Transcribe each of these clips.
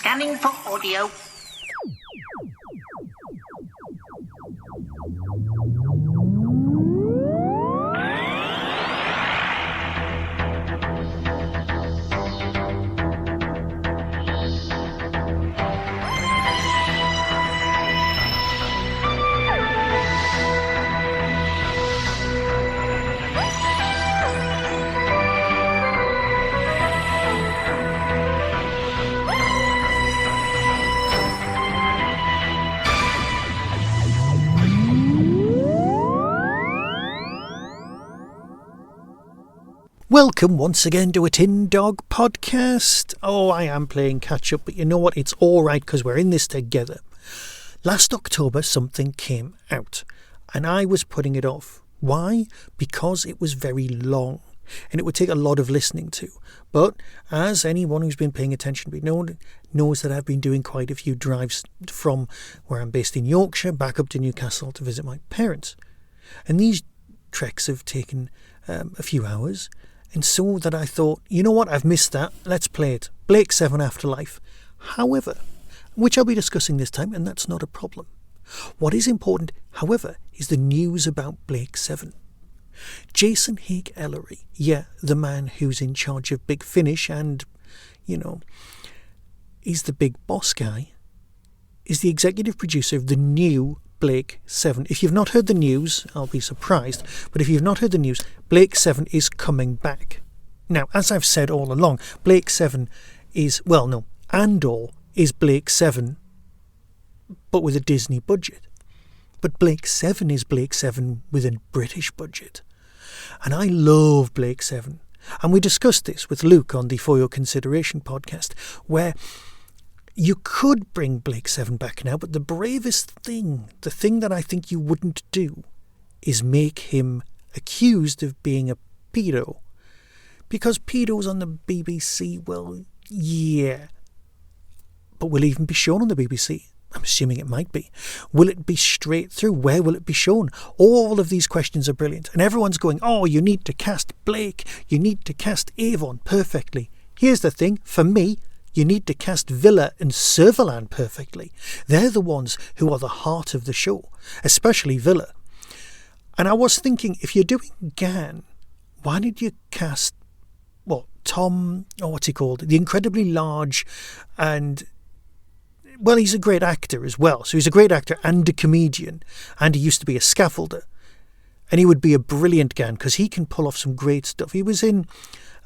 Scanning for audio. Welcome once again to a Tin Dog podcast. Oh, I am playing catch up, but you know what? It's all right because we're in this together. Last October, something came out and I was putting it off. Why? Because it was very long and it would take a lot of listening to. But as anyone who's been paying attention knows that I've been doing quite a few drives from where I'm based in Yorkshire back up to Newcastle to visit my parents. And these treks have taken a few hours. And so that I thought, you know what, I've missed that, let's play it. Blake 7 Afterlife. However, which I'll be discussing this time, and that's not a problem. What is important, however, is the news about Blake 7. Jason Haigh-Ellery, the man who's in charge of Big Finish and, he's the big boss guy, is the executive producer of the new Blake 7. If you've not heard the news, I'll be surprised, but if you've not heard the news, Blake 7 is coming back. Now, as I've said all along, Blake 7 is, Andor is Blake 7, but with a Disney budget. But Blake 7 is Blake 7 with a British budget. And I love Blake 7. And we discussed this with Luke on the For Your Consideration podcast, where you could bring Blake 7 back now, but the bravest thing, the thing that I think you wouldn't do, is make him accused of being a pedo. Because pedos on the BBC, but will it even be shown on the BBC? I'm assuming it might be. Will it be straight through? Where will it be shown? All of these questions are brilliant. And everyone's going, oh, you need to cast Blake. You need to cast Avon perfectly. Here's the thing, for me, you need to cast Vila and Servalan perfectly. They're the ones who are the heart of the show, especially Vila. And I was thinking, if you're doing Gan, why did you cast, Tom, what's he called? The incredibly large and, he's a great actor as well. So he's a great actor and a comedian. And he used to be a scaffolder. And he would be a brilliant Gan because he can pull off some great stuff. He was in...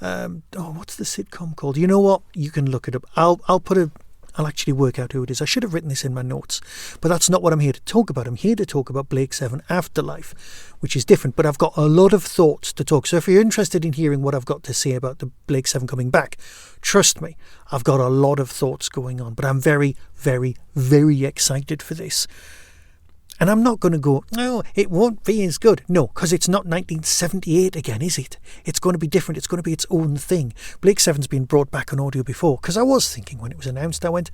what's the sitcom called? You know what? You can look it up. I'll actually work out who it is. I should have written this in my notes, but that's not what I'm here to talk about. I'm here to talk about Blake 7 Afterlife, which is different, but I've got a lot of thoughts to talk. So if you're interested in hearing what I've got to say about the Blake 7 coming back, trust me, I've got a lot of thoughts going on, but I'm very, very, very excited for this. And I'm not going to go, no, it won't be as good. No, because it's not 1978 again, is it? It's going to be different. It's going to be its own thing. Blake 7's been brought back on audio before. Because I was thinking when it was announced, I went,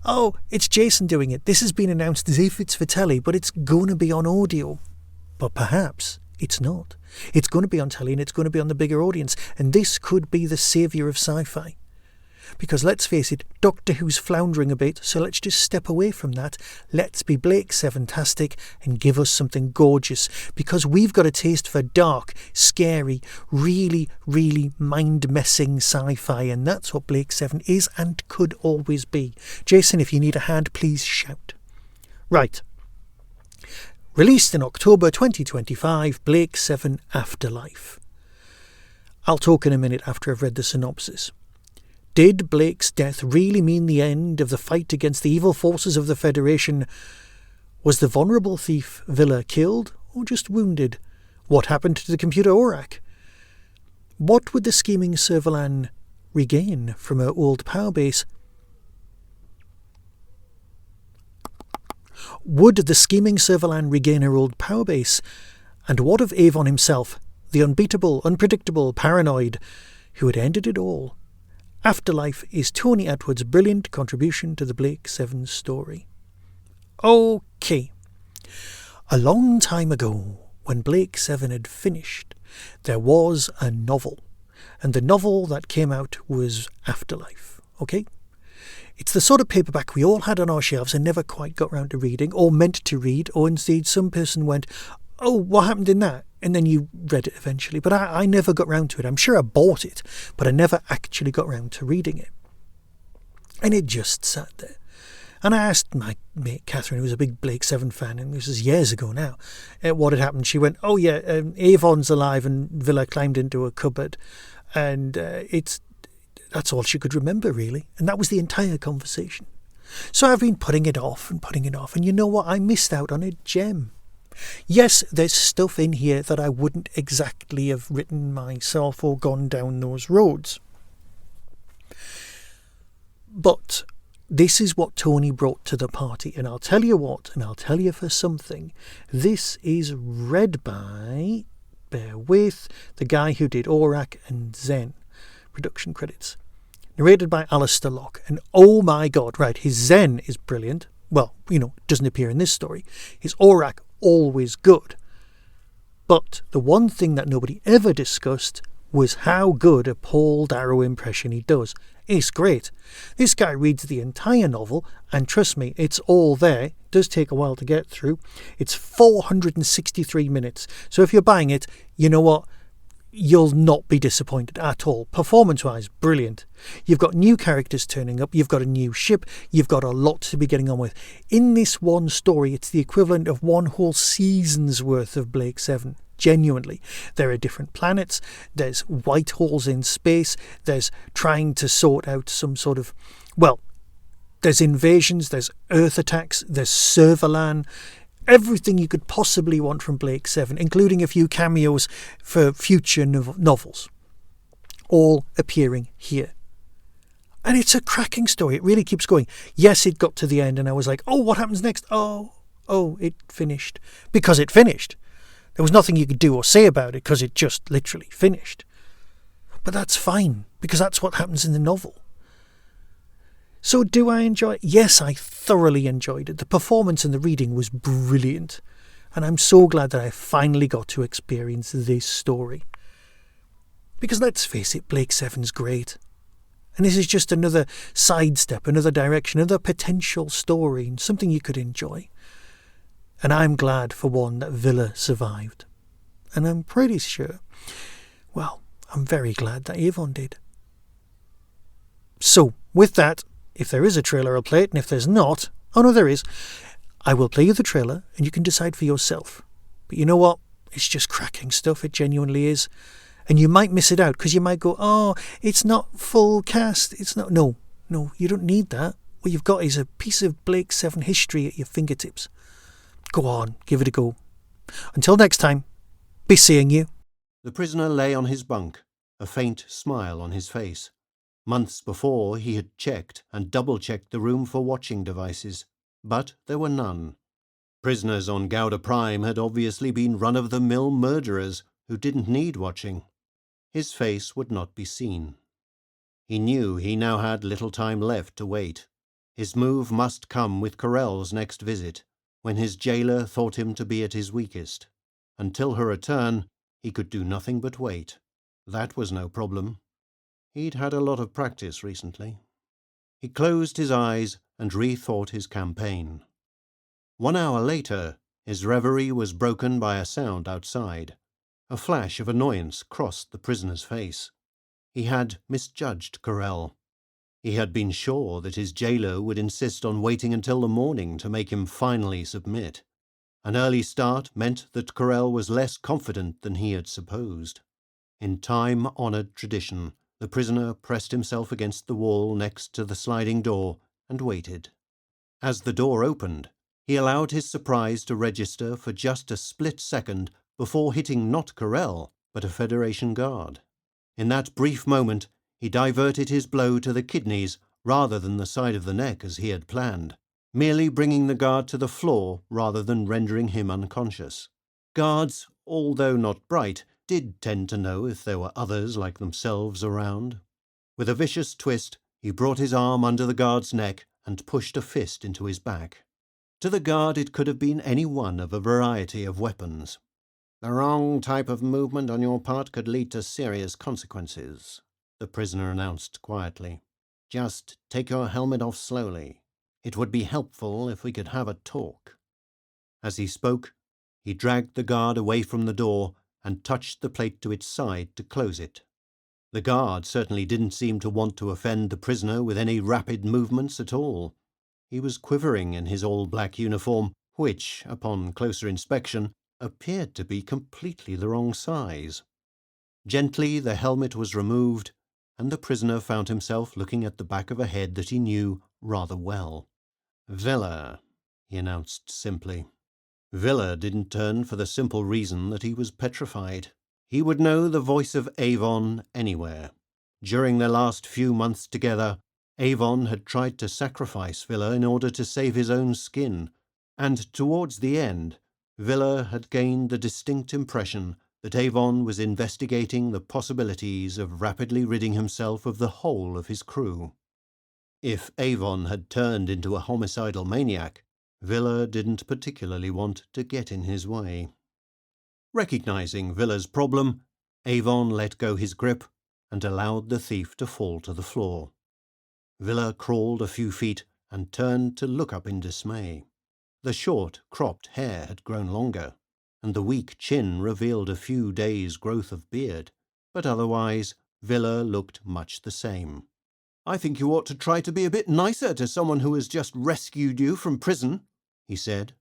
oh, it's Jason doing it. This has been announced as if it's for telly, but it's going to be on audio. But perhaps it's not. It's going to be on telly and it's going to be on the bigger audience. And this could be the saviour of sci-fi. Because let's face it, Doctor Who's floundering a bit, so let's just step away from that. Let's be Blake 7-tastic and give us something gorgeous. Because we've got a taste for dark, scary, really, really mind-messing sci-fi, and that's what Blake 7 is and could always be. Jason, if you need a hand, please shout. Right. Released in October 2025, Blake 7 Afterlife. I'll talk in a minute after I've read the synopsis. Did Blake's death really mean the end of the fight against the evil forces of the Federation? Was the vulnerable thief Vila killed or just wounded? What happened to the computer Orac? What would the scheming Servalan regain from her old powerbase? Would the scheming Servalan regain her old powerbase? And what of Avon himself, the unbeatable, unpredictable, paranoid, who had ended it all? Afterlife is Tony Attwood's brilliant contribution to the Blake 7 story. Okay. A long time ago, when Blake 7 had finished, there was a novel. And the novel that came out was Afterlife. Okay? It's the sort of paperback we all had on our shelves and never quite got round to reading, or meant to read, or indeed some person went, "Oh, what happened in that?" And then you read it eventually. But I never got round to it. I'm sure I bought it, but I never actually got round to reading it. And it just sat there. And I asked my mate Catherine, who was a big Blake 7 fan, and this was years ago now, what had happened. She went, "Oh yeah, Avon's alive and Vila climbed into a cupboard." And that's all she could remember, really. And that was the entire conversation. So I've been putting it off. And you know what? I missed out on a gem. Yes, there's stuff in here that I wouldn't exactly have written myself or gone down those roads. But this is what Tony brought to the party. And I'll tell you what, and I'll tell you for something. This is read by, bear with, the guy who did Orac and Zen. Production credits. Narrated by Alistair Locke. And oh my god, right, his Zen is brilliant. Well, doesn't appear in this story. His Orac, always good. But the one thing that nobody ever discussed was how good a Paul Darrow impression he does. It's great. This guy reads the entire novel, and trust me, it's all there. It does take a while to get through. It's 463 minutes. So if you're buying it, you know what? You'll not be disappointed at all. Performance-wise, brilliant. You've got new characters turning up. You've got a new ship. You've got a lot to be getting on with. In this one story, it's the equivalent of one whole season's worth of Blake 7. Genuinely. There are different planets. There's white holes in space. There's trying to sort out some sort of... Well, there's invasions. There's Earth attacks. There's Servalan. Everything you could possibly want from Blake 7, including a few cameos for future novels, all appearing here. And it's a cracking story. It really keeps going. Yes, it got to the end and I was like, oh, what happens next? Oh, it finished. Because it finished. There was nothing you could do or say about it because it just literally finished. But that's fine, because that's what happens in the novel. So do I enjoy it? Yes, I thoroughly enjoyed it. The performance and the reading was brilliant. And I'm so glad that I finally got to experience this story. Because let's face it, Blake 7's great. And this is just another sidestep, another direction, another potential story, and something you could enjoy. And I'm glad for one that Vila survived. And I'm pretty sure, well, I'm very glad that Avon did. So, with that, if there is a trailer, I'll play it, and if there's not, oh no, there is, I will play you the trailer, and you can decide for yourself. But you know what? It's just cracking stuff, it genuinely is. And you might miss it out, because you might go, oh, it's not full cast, it's not... No, you don't need that. What you've got is a piece of Blake 7 history at your fingertips. Go on, give it a go. Until next time, be seeing you. The prisoner lay on his bunk, a faint smile on his face. Months before, he had checked and double-checked the room for watching devices, but there were none. Prisoners on Gouda Prime had obviously been run-of-the-mill murderers who didn't need watching. His face would not be seen. He knew he now had little time left to wait. His move must come with Corell's next visit, when his jailer thought him to be at his weakest. Until her return, he could do nothing but wait. That was no problem. He'd had a lot of practice recently. He closed his eyes and rethought his campaign. 1 hour later, his reverie was broken by a sound outside. A flash of annoyance crossed the prisoner's face. He had misjudged Corell. He had been sure that his jailer would insist on waiting until the morning to make him finally submit. An early start meant that Corell was less confident than he had supposed. In time-honoured tradition, the prisoner pressed himself against the wall next to the sliding door and waited. As the door opened, he allowed his surprise to register for just a split second before hitting not Corell, but a Federation guard. In that brief moment, he diverted his blow to the kidneys rather than the side of the neck as he had planned, merely bringing the guard to the floor rather than rendering him unconscious. Guards, although not bright, did tend to know if there were others like themselves around. With a vicious twist, he brought his arm under the guard's neck and pushed a fist into his back. To the guard it could have been any one of a variety of weapons. "The wrong type of movement on your part could lead to serious consequences," the prisoner announced quietly. Just take your helmet off slowly. It would be helpful if we could have a talk." As he spoke, he dragged the guard away from the door and touched the plate to its side to close it. The guard certainly didn't seem to want to offend the prisoner with any rapid movements at all. He was quivering in his all-black uniform, which, upon closer inspection, appeared to be completely the wrong size. Gently the helmet was removed, and the prisoner found himself looking at the back of a head that he knew rather well. "Vila," he announced simply. Vila didn't turn for the simple reason that he was petrified. He would know the voice of Avon anywhere. During their last few months together, Avon had tried to sacrifice Vila in order to save his own skin, and towards the end, Vila had gained the distinct impression that Avon was investigating the possibilities of rapidly ridding himself of the whole of his crew. If Avon had turned into a homicidal maniac, Vila didn't particularly want to get in his way. Recognizing Vila's problem, Avon let go his grip and allowed the thief to fall to the floor. Vila crawled a few feet and turned to look up in dismay. The short, cropped hair had grown longer, and the weak chin revealed a few days' growth of beard, but otherwise Vila looked much the same. "I think you ought to try to be a bit nicer to someone who has just rescued you from prison," he said.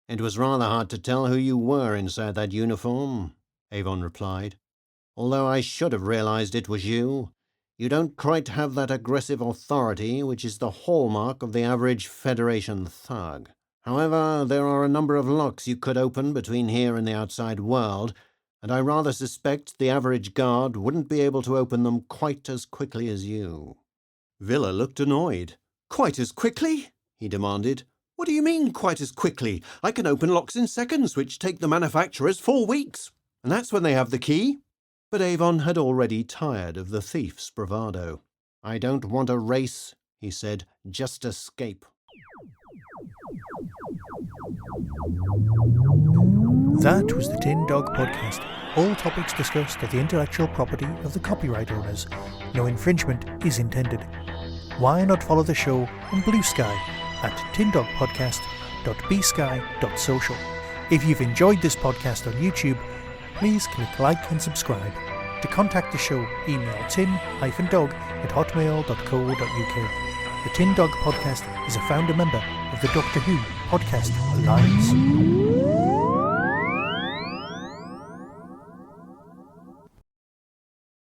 "It was rather hard to tell who you were inside that uniform," Avon replied, "although I should have realized it was you. You don't quite have that aggressive authority which is the hallmark of the average Federation thug. However, there are a number of locks you could open between here and the outside world, and I rather suspect the average guard wouldn't be able to open them quite as quickly as you." Vila looked annoyed. "Quite as quickly?" he demanded. "What do you mean, quite as quickly? I can open locks in seconds, which take the manufacturers 4 weeks, and that's when they have the key." But Avon had already tired of the thief's bravado. "I don't want a race," he said, "just escape." That was the Tin Dog Podcast. All topics discussed are the intellectual property of the copyright owners. No infringement is intended. Why not follow the show on Blue Sky at tindogpodcast.bsky.social. If you've enjoyed this podcast on YouTube, please click like and subscribe. To contact the show, email tin-dog@hotmail.co.uk. The Tin Dog Podcast is a founder member of the Doctor Who Podcast Alliance.